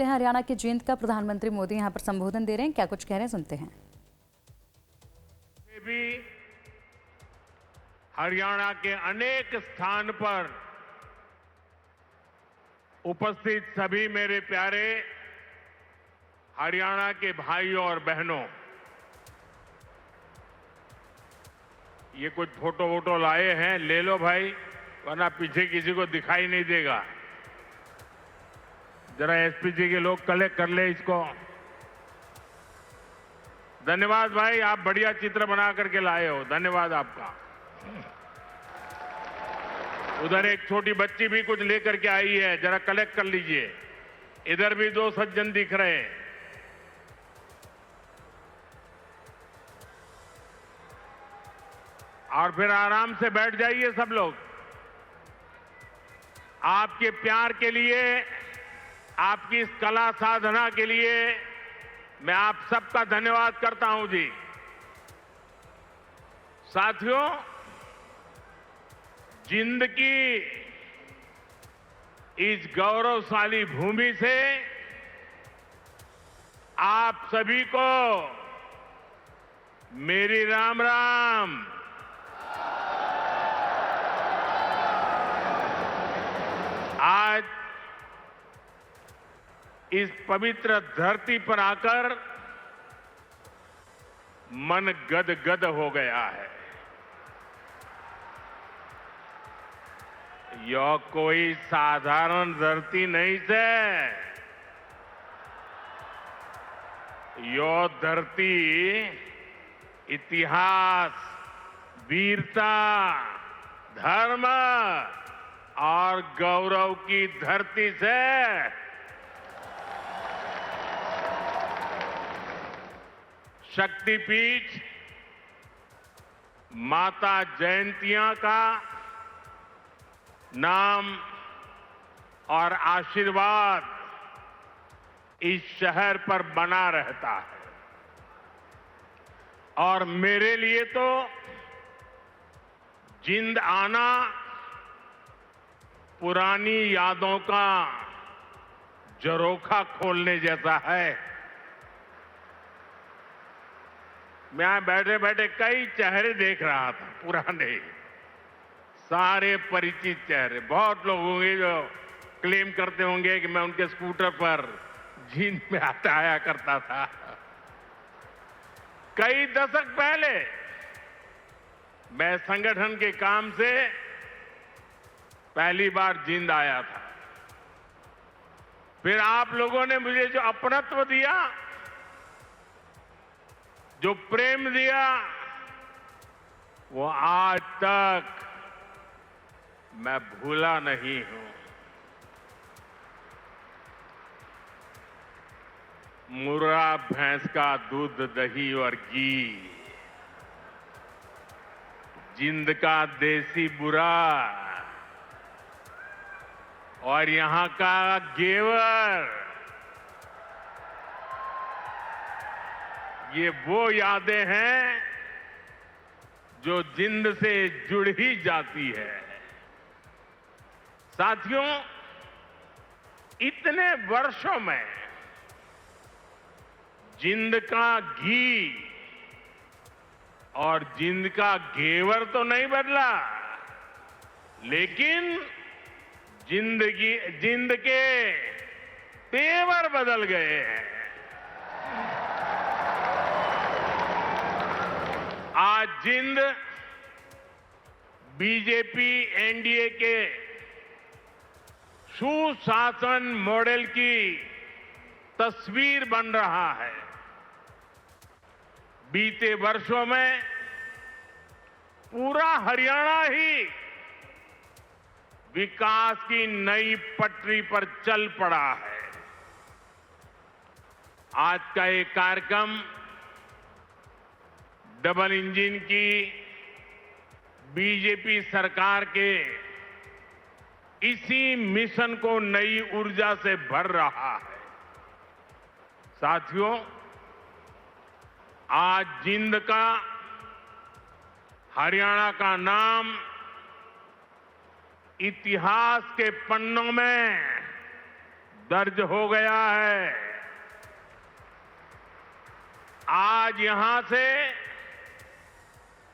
हरियाणा के जींद का प्रधानमंत्री मोदी यहां पर संबोधन दे रहे हैं। क्या कुछ कह रहे हैं, सुनते हैं। भी हरियाणा के अनेक स्थान पर उपस्थित सभी मेरे प्यारे हरियाणा के भाइयों और बहनों, ये कुछ फोटो वोटो लाए हैं, ले लो भाई, वरना पीछे किसी को दिखाई नहीं देगा। जरा एसपी जी के लोग कलेक्ट कर ले इसको। धन्यवाद भाई, आप बढ़िया चित्र बना करके लाए हो, धन्यवाद आपका। उधर एक छोटी बच्ची भी कुछ लेकर के आई है, जरा कलेक्ट कर लीजिए। इधर भी दो सज्जन दिख रहे हैं। और फिर आराम से बैठ जाइए सब लोग। आपके प्यार के लिए, आपकी इस कला साधना के लिए मैं आप सबका धन्यवाद करता हूं जी। साथियों, जींद की इस गौरवशाली भूमि से आप सभी को मेरी राम राम। आज इस पवित्र धरती पर आकर मन गदगद हो गया है। यह कोई साधारण धरती नहीं से, यह धरती इतिहास, वीरता, धर्म और गौरव की धरती से शक्तिपीठ माता जयंतिया का नाम और आशीर्वाद इस शहर पर बना रहता है। और मेरे लिए तो जींद आना पुरानी यादों का झरोखा खोलने जैसा है। मैं यहां बैठे बैठे कई चेहरे देख रहा था, पुराने, सारे परिचित चेहरे। बहुत लोग होंगे जो क्लेम करते होंगे कि मैं उनके स्कूटर पर जींद में आया करता था। कई दशक पहले मैं संगठन के काम से पहली बार जींद आया था। फिर आप लोगों ने मुझे जो अपनत्व दिया, जो प्रेम दिया, वो आज तक मैं भूला नहीं हूं। मुर्रा भैंस का दूध, दही और घी, जींद का देसी बुरा और यहां का घेवर, ये वो यादें हैं जो जींद से जुड़ ही जाती है। साथियों, इतने वर्षों में जींद का घी और जींद का घेवर तो नहीं बदला, लेकिन जींद के तेवर बदल गए हैं। आज जींद बीजेपी एनडीए के सुशासन मॉडल की तस्वीर बन रहा है। बीते वर्षों में पूरा हरियाणा ही विकास की नई पटरी पर चल पड़ा है। आज का ये कार्यक्रम डबल इंजन की बीजेपी सरकार के इसी मिशन को नई ऊर्जा से भर रहा है। साथियों, आज जींद का, हरियाणा का नाम इतिहास के पन्नों में दर्ज हो गया है। आज यहां से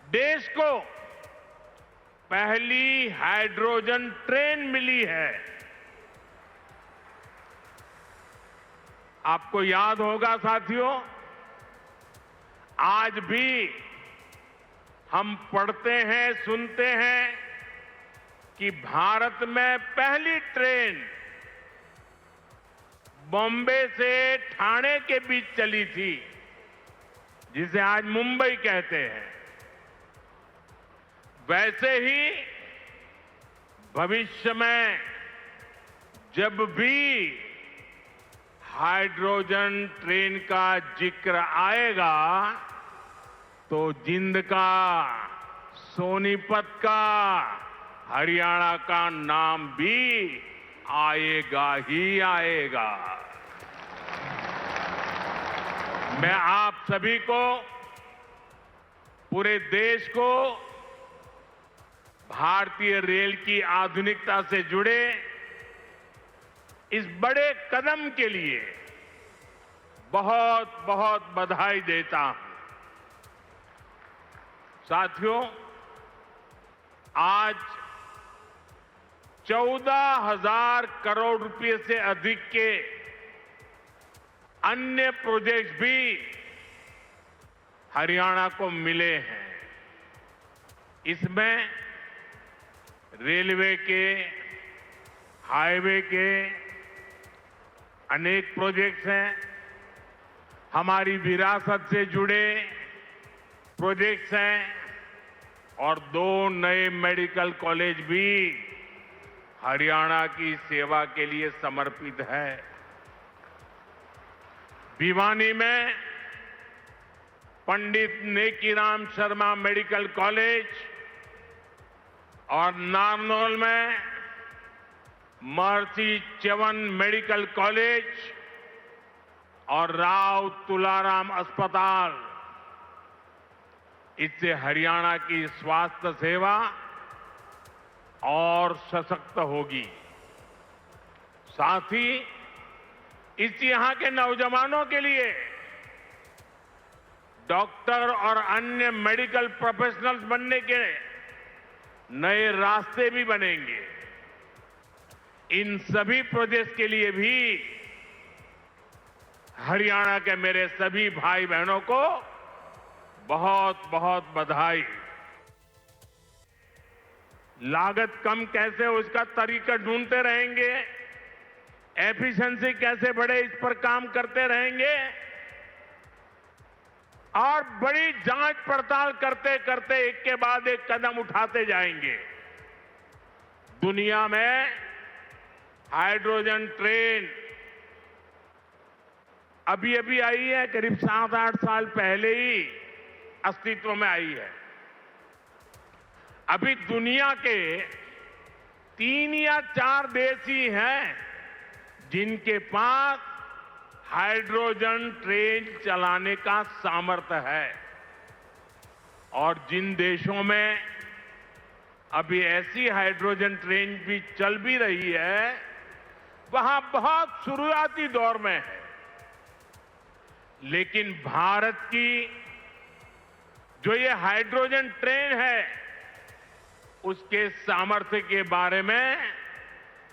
देश को पहली हाइड्रोजन ट्रेन मिली है। आपको याद होगा साथियों, आज भी हम पढ़ते हैं, सुनते हैं कि भारत में पहली ट्रेन बॉम्बे से ठाणे के बीच चली थी, जिसे आज मुंबई कहते हैं। वैसे ही भविष्य में जब भी हाइड्रोजन ट्रेन का जिक्र आएगा तो जिंद का, सोनीपत का, हरियाणा का नाम भी आएगा ही आएगा। मैं आप सभी को, पूरे देश को भारतीय रेल की आधुनिकता से जुड़े इस बड़े कदम के लिए बहुत बहुत बधाई देता हूं। साथियों, आज 14,000 करोड़ रुपए से अधिक के अन्य प्रोजेक्ट्स भी हरियाणा को मिले हैं। इसमें रेलवे के, हाईवे के अनेक प्रोजेक्ट्स हैं, हमारी विरासत से जुड़े प्रोजेक्ट्स हैं और 2 नए मेडिकल कॉलेज भी हरियाणा की सेवा के लिए समर्पित है। भिवानी में पंडित नेकीराम शर्मा मेडिकल कॉलेज और नारनौल में महर्षि च्यवन मेडिकल कॉलेज और राव तुलाराम अस्पताल, इससे हरियाणा की स्वास्थ्य सेवा और सशक्त होगी। साथ ही इस यहां के नौजवानों के लिए डॉक्टर और अन्य मेडिकल प्रोफेशनल्स बनने के नए रास्ते भी बनेंगे। इन सभी प्रोजेक्ट्स के लिए भी हरियाणा के मेरे सभी भाई बहनों को बहुत बहुत बधाई। लागत कम कैसे हो, इसका तरीका ढूंढते रहेंगे। एफिशिएंसी कैसे बढ़े, इस पर काम करते रहेंगे और बड़ी जांच पड़ताल करते करते एक के बाद एक कदम उठाते जाएंगे। दुनिया में हाइड्रोजन ट्रेन अभी अभी आई है, करीब 7-8 साल पहले ही अस्तित्व में आई है। अभी दुनिया के 3 या 4 देश ही हैं जिनके पास हाइड्रोजन ट्रेन चलाने का सामर्थ्य है। और जिन देशों में अभी ऐसी हाइड्रोजन ट्रेन भी चल भी रही है, वहां बहुत शुरुआती दौर में है। लेकिन भारत की जो ये हाइड्रोजन ट्रेन है, उसके सामर्थ्य के बारे में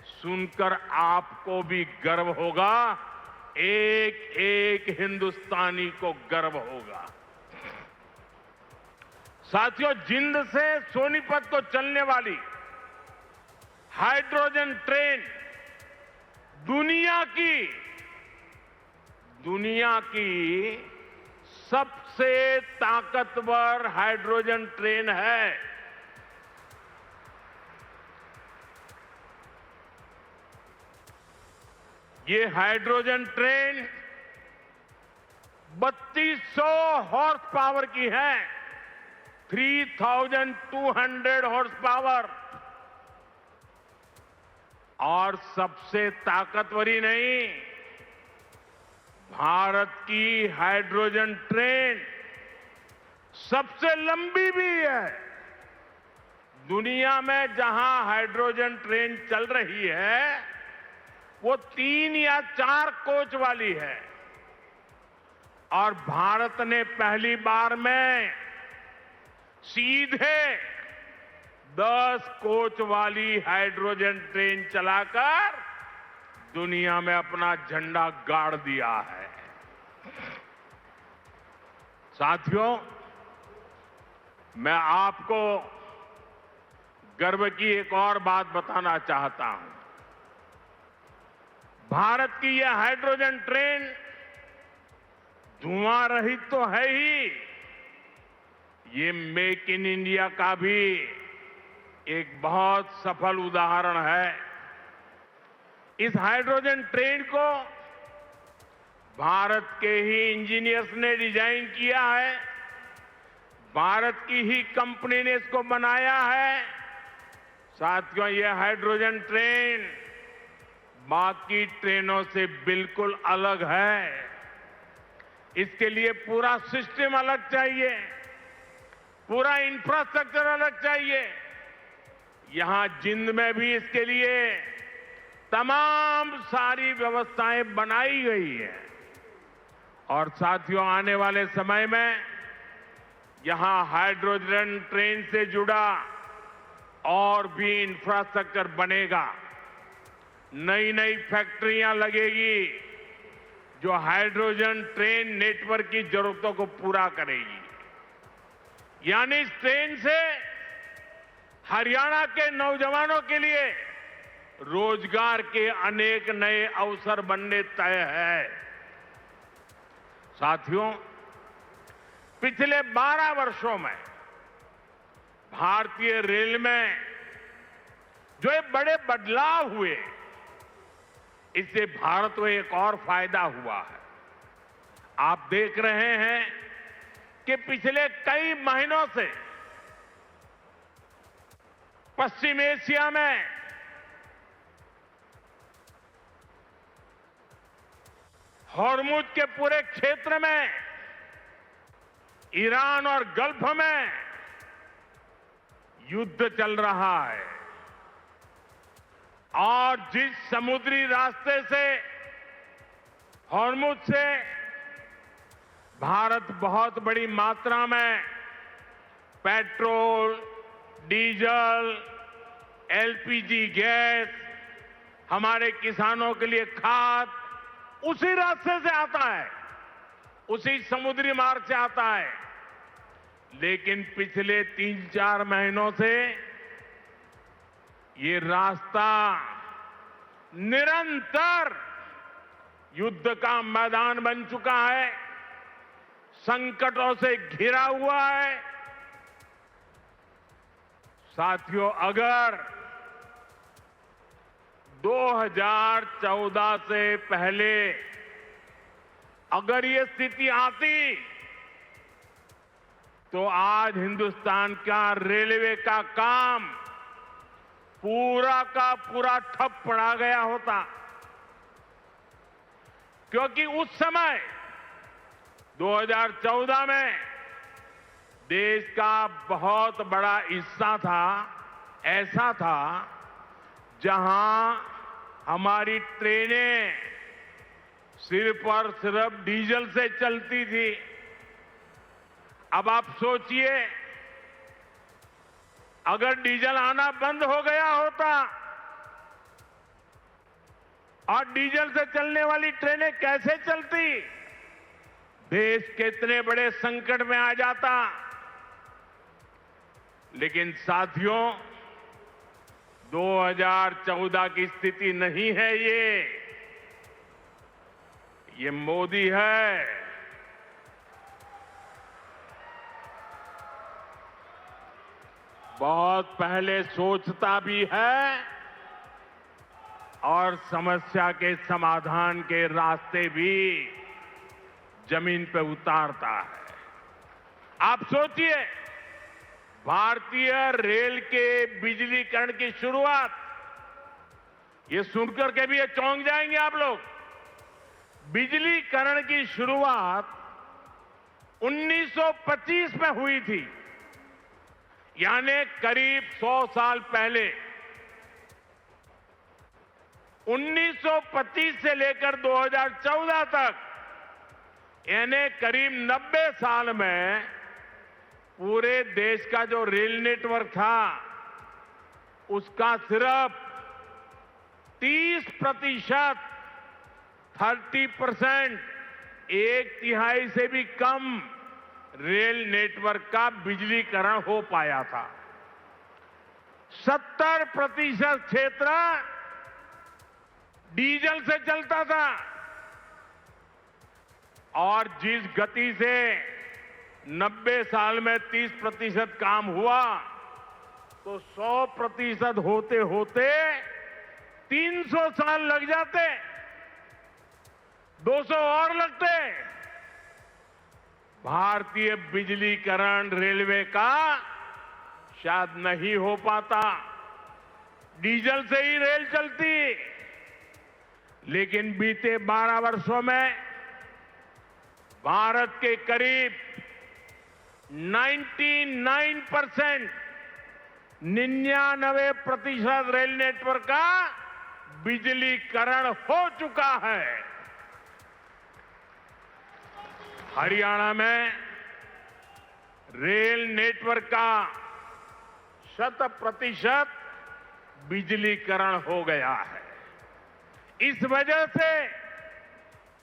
सुनकर आपको भी गर्व होगा, एक एक हिंदुस्तानी को गर्व होगा। साथियों, जिंद से सोनीपत को चलने वाली हाइड्रोजन ट्रेन दुनिया की सबसे ताकतवर हाइड्रोजन ट्रेन है। ये हाइड्रोजन ट्रेन 3200 हॉर्स पावर की है, 3200 हॉर्स पावर। और सबसे ताकतवर ही नहीं, भारत की हाइड्रोजन ट्रेन सबसे लंबी भी है। दुनिया में जहां हाइड्रोजन ट्रेन चल रही है, वो 3 या 4 कोच वाली है और भारत ने पहली बार में सीधे 10 कोच वाली हाइड्रोजन ट्रेन चलाकर दुनिया में अपना झंडा गाड़ दिया है। साथियों, मैं आपको गर्व की एक और बात बताना चाहता हूं। भारत की यह हाइड्रोजन ट्रेन धुआं रहित तो है ही, ये मेक इन इंडिया का भी एक बहुत सफल उदाहरण है। इस हाइड्रोजन ट्रेन को भारत के ही इंजीनियर्स ने डिजाइन किया है, भारत की ही कंपनी ने इसको बनाया है। साथियों, यह हाइड्रोजन ट्रेन बाकी ट्रेनों से बिल्कुल अलग है। इसके लिए पूरा सिस्टम अलग चाहिए, पूरा इंफ्रास्ट्रक्चर अलग चाहिए। यहां जिंद में भी इसके लिए तमाम सारी व्यवस्थाएं बनाई गई है और साथियों, आने वाले समय में यहां हाइड्रोजन ट्रेन से जुड़ा और भी इंफ्रास्ट्रक्चर बनेगा। नई नई फैक्ट्रियां लगेगी जो हाइड्रोजन ट्रेन नेटवर्क की जरूरतों को पूरा करेगी। यानी इस ट्रेन से हरियाणा के नौजवानों के लिए रोजगार के अनेक नए अवसर बनने तय है। साथियों, पिछले 12 वर्षों में भारतीय रेल में जो ये बड़े बदलाव हुए, इससे भारत को एक और फायदा हुआ है। आप देख रहे हैं कि पिछले कई महीनों से पश्चिम एशिया में हॉर्मुज के पूरे क्षेत्र में, ईरान और गल्फ में युद्ध चल रहा है और जिस समुद्री रास्ते से, हॉर्मुज से भारत बहुत बड़ी मात्रा में पेट्रोल, डीजल, एलपीजी गैस, हमारे किसानों के लिए खाद उसी रास्ते से आता है, उसी समुद्री मार्ग से आता है। लेकिन पिछले 3-4 महीनों से ये रास्ता निरंतर युद्ध का मैदान बन चुका है, संकटों से घिरा हुआ है। साथियों, अगर 2014 से पहले अगर ये स्थिति आती तो आज हिंदुस्तान का रेलवे का काम पूरा का पूरा ठप पड़ा गया होता, क्योंकि उस समय 2014 में देश का बहुत बड़ा हिस्सा था, ऐसा था जहां हमारी ट्रेनें सिर्फ और सिर्फ डीजल से चलती थी। अब आप सोचिए, अगर डीजल आना बंद हो गया होता और डीजल से चलने वाली ट्रेनें कैसे चलती, देश कितने बड़े संकट में आ जाता। लेकिन साथियों, 2014 की स्थिति नहीं है ये मोदी है। बहुत पहले सोचता भी है और समस्या के समाधान के रास्ते भी जमीन पे उतारता है। आप सोचिए, भारतीय रेल के बिजलीकरण की शुरुआत, ये सुनकर के भी ये चौंक जाएंगे आप लोग। बिजलीकरण की शुरुआत 1925 में हुई थी, यानी करीब 100 साल पहले। 1925 से लेकर 2014 तक यानी करीब 90 साल में पूरे देश का जो रेल नेटवर्क था उसका सिर्फ 30%, 30%, एक तिहाई से भी कम रेल नेटवर्क का बिजलीकरण हो पाया था। 70% क्षेत्र डीजल से चलता था और जिस गति से 90 साल में 30% काम हुआ तो 100% होते होते 300 साल लग जाते, 200 और लगते। भारतीय बिजलीकरण रेलवे का शायद नहीं हो पाता, डीजल से ही रेल चलती। लेकिन बीते 12 वर्षों में भारत के करीब 99% रेल नेटवर्क का बिजलीकरण हो चुका है। हरियाणा में रेल नेटवर्क का 100% बिजलीकरण हो गया है। इस वजह से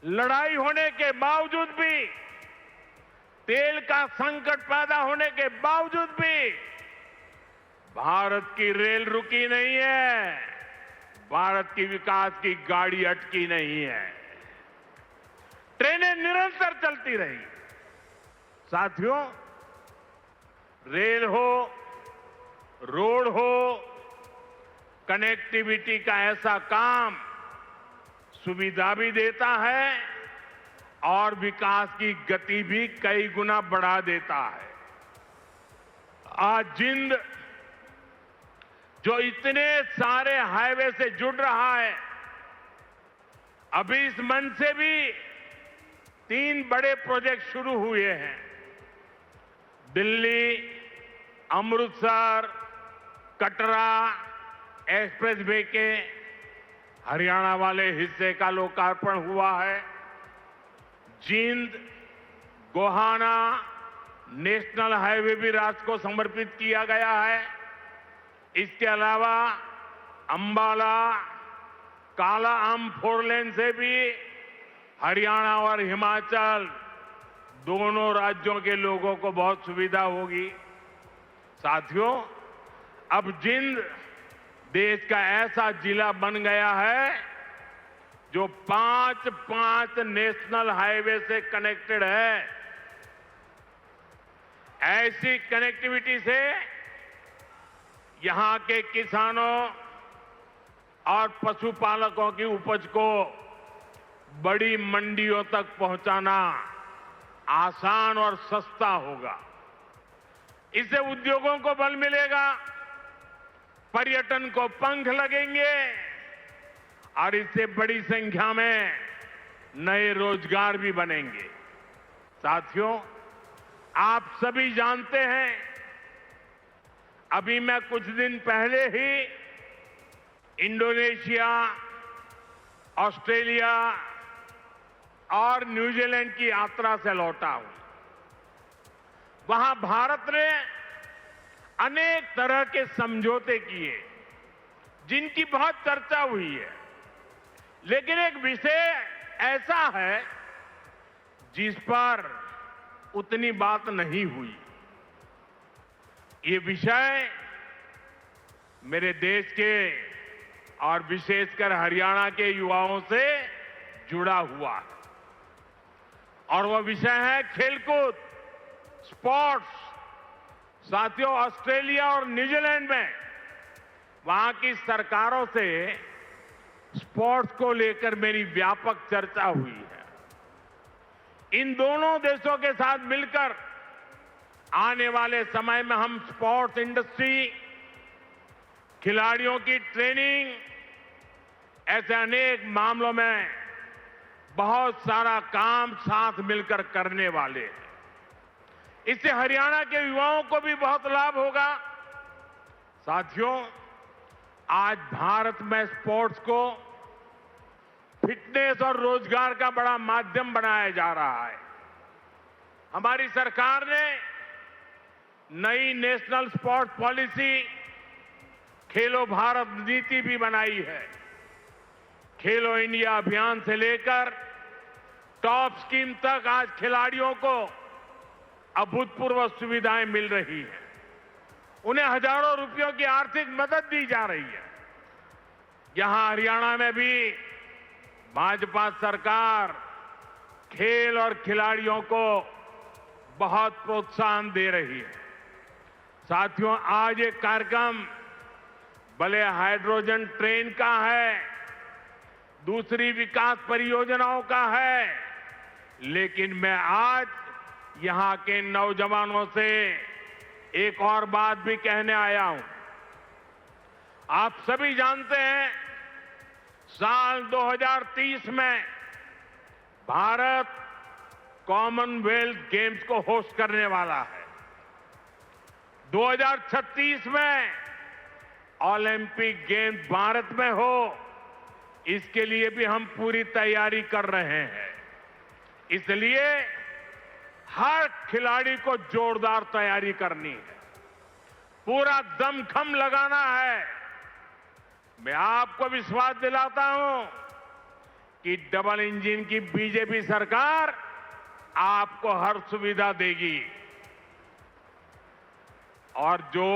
लड़ाई होने के बावजूद भी, तेल का संकट पैदा होने के बावजूद भी भारत की रेल रुकी नहीं है, भारत की विकास की गाड़ी अटकी नहीं है, ट्रेनें निरंतर चलती रही। साथियों, रेल हो, रोड हो, कनेक्टिविटी का ऐसा काम सुविधा भी देता है और विकास की गति भी कई गुना बढ़ा देता है। आज जिंद जो इतने सारे हाईवे से जुड़ रहा है, अभी इस मंच से भी 3 बड़े प्रोजेक्ट शुरू हुए हैं। दिल्ली, अमृतसर, कटरा एक्सप्रेस वे के हरियाणा वाले हिस्से का लोकार्पण हुआ है। जींद, गोहाना नेशनल हाईवे भी राष्ट्र को समर्पित किया गया है। इसके अलावा अंबाला, काला आम 4 लेन से भी हरियाणा और हिमाचल दोनों राज्यों के लोगों को बहुत सुविधा होगी। साथियों, अब जिंद देश का ऐसा जिला बन गया है जो 5 नेशनल हाईवे से कनेक्टेड है। ऐसी कनेक्टिविटी से यहां के किसानों और पशुपालकों की उपज को बड़ी मंडियों तक पहुंचाना आसान और सस्ता होगा। इससे उद्योगों को बल मिलेगा, पर्यटन को पंख लगेंगे और इससे बड़ी संख्या में नए रोजगार भी बनेंगे। साथियों, आप सभी जानते हैं, अभी मैं कुछ दिन पहले ही इंडोनेशिया, ऑस्ट्रेलिया और न्यूजीलैंड की यात्रा से लौटा हूं। वहां भारत ने अनेक तरह के समझौते किए जिनकी बहुत चर्चा हुई है, लेकिन एक विषय ऐसा है जिस पर उतनी बात नहीं हुई। ये विषय मेरे देश के और विशेषकर हरियाणा के युवाओं से जुड़ा हुआ है और वह विषय है खेलकूद, स्पोर्ट्स। साथियों, ऑस्ट्रेलिया और न्यूजीलैंड में वहां की सरकारों से स्पोर्ट्स को लेकर मेरी व्यापक चर्चा हुई है। इन दोनों देशों के साथ मिलकर आने वाले समय में हम स्पोर्ट्स इंडस्ट्री, खिलाड़ियों की ट्रेनिंग, ऐसे अनेक मामलों में बहुत सारा काम साथ मिलकर करने वाले हैं। इससे हरियाणा के युवाओं को भी बहुत लाभ होगा। साथियों, आज भारत में स्पोर्ट्स को फिटनेस और रोजगार का बड़ा माध्यम बनाया जा रहा है। हमारी सरकार ने नई नेशनल स्पोर्ट्स पॉलिसी खेलो भारत नीति भी बनाई है। खेलो इंडिया अभियान से लेकर टॉप स्कीम तक आज खिलाड़ियों को अभूतपूर्व सुविधाएं मिल रही हैं। उन्हें हजारों रुपयों की आर्थिक मदद दी जा रही है। यहां हरियाणा में भी भाजपा सरकार खेल और खिलाड़ियों को बहुत प्रोत्साहन दे रही है। साथियों, आज ये कार्यक्रम भले हाइड्रोजन ट्रेन का है, दूसरी विकास परियोजनाओं का है, लेकिन मैं आज यहां के नौजवानों से एक और बात भी कहने आया हूं। आप सभी जानते हैं, साल 2030 में भारत कॉमनवेल्थ गेम्स को होस्ट करने वाला है। 2036 में ओलंपिक गेम्स भारत में हो, इसके लिए भी हम पूरी तैयारी कर रहे हैं। इसलिए हर खिलाड़ी को जोरदार तैयारी करनी है, पूरा दमखम लगाना है। मैं आपको विश्वास दिलाता हूं कि डबल इंजन की बीजेपी सरकार आपको हर सुविधा देगी। और जो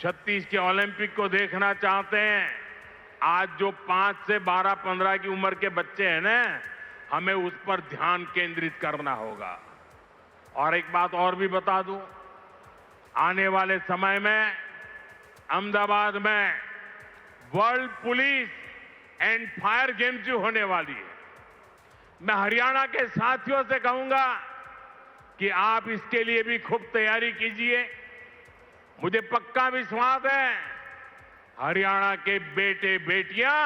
36 के ओलंपिक को देखना चाहते हैं, आज जो 5 से 12-15 की उम्र के बच्चे हैं ना, हमें उस पर ध्यान केंद्रित करना होगा। और एक बात और भी बता दूं, आने वाले समय में अहमदाबाद में world police and fire games भी होने वाली है। मैं हरियाणा के साथियों से कहूंगा कि आप इसके लिए भी खूब तैयारी कीजिए। मुझे पक्का विश्वास है, हरियाणा के बेटे बेटियां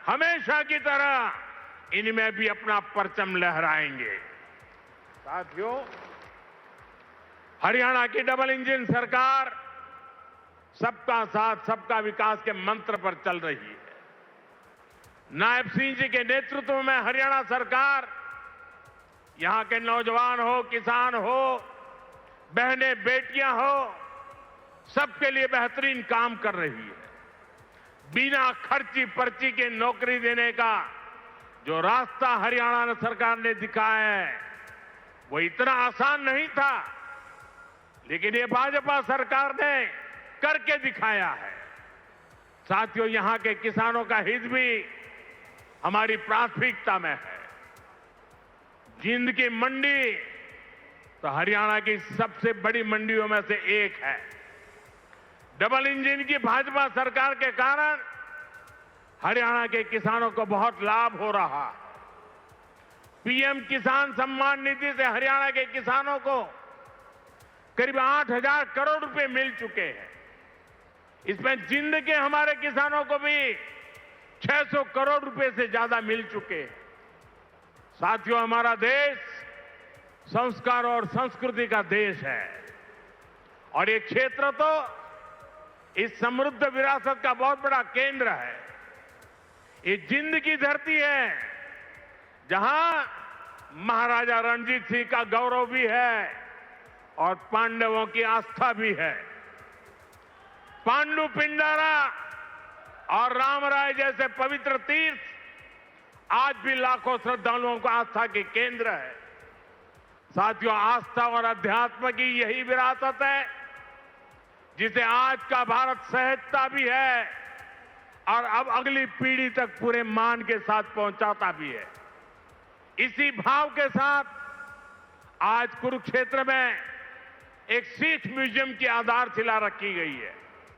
हमेशा की तरह इनमें भी अपना परचम लहराएंगे। साथियों, हरियाणा की डबल इंजन सरकार सबका साथ सबका विकास के मंत्र पर चल रही है। नायब सिंह जी के नेतृत्व में हरियाणा सरकार यहां के नौजवान हो, किसान हो, बहनें बेटियां हो, सबके लिए बेहतरीन काम कर रही है। बिना खर्ची पर्ची के नौकरी देने का जो रास्ता हरियाणा सरकार ने दिखाया है, वो इतना आसान नहीं था, लेकिन ये भाजपा सरकार ने करके दिखाया है। साथियों, यहां के किसानों का हित भी हमारी प्राथमिकता में है। जिंद की मंडी तो हरियाणा की सबसे बड़ी मंडियों में से एक है। डबल इंजन की भाजपा सरकार के कारण हरियाणा के किसानों को बहुत लाभ हो रहा है। पीएम किसान सम्मान निधि से हरियाणा के किसानों को करीब 8,000 करोड़ रुपए मिल चुके हैं। इसमें जिंद के हमारे किसानों को भी 600 करोड़ रुपए से ज्यादा मिल चुके हैं। साथियों, हमारा देश संस्कार और संस्कृति का देश है और ये क्षेत्र तो इस समृद्ध विरासत का बहुत बड़ा केंद्र है। ये जिंद की धरती है, जहां महाराजा रणजीत सिंह का गौरव भी है और पांडवों की आस्था भी है। पांडु पिंडारा और रामराय जैसे पवित्र तीर्थ आज भी लाखों श्रद्धालुओं को आस्था के केंद्र है। साथियों, आस्था और अध्यात्म की यही विरासत है जिसे आज का भारत सहजता भी है और अब अगली पीढ़ी तक पूरे मान के साथ पहुंचाता भी है। इसी भाव के साथ आज कुरुक्षेत्र में एक सिख म्यूजियम की आधारशिला रखी गई है।